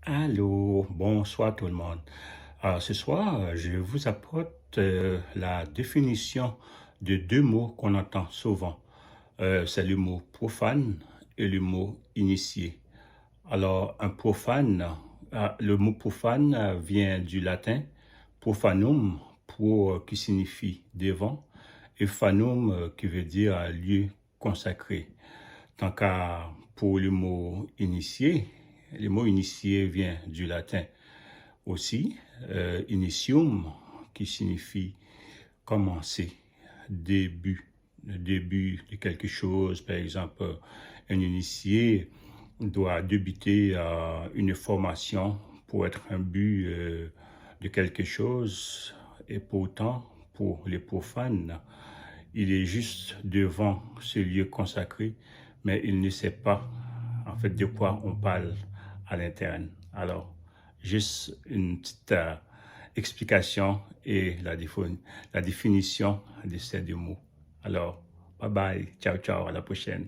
Allô, bonsoir tout le monde. Ce soir, je vous apporte la définition de deux mots qu'on entend souvent. C'est le mot profane et le mot initié. Alors, un profane, le mot profane vient du latin profanum, qui signifie devant, et fanum, qui veut dire lieu consacré. Tant qu'à pour le mot initié vient du latin aussi, initium, qui signifie commencer, début, le début de quelque chose. Par exemple, un initié doit débuter une formation pour être un but de quelque chose. Et pourtant, pour les profanes, il est juste devant ce lieu consacré, mais il ne sait pas en fait de quoi on parle à l'interne. Alors, juste une petite explication et la définition de ces deux mots. Alors, bye bye, ciao ciao, à la prochaine.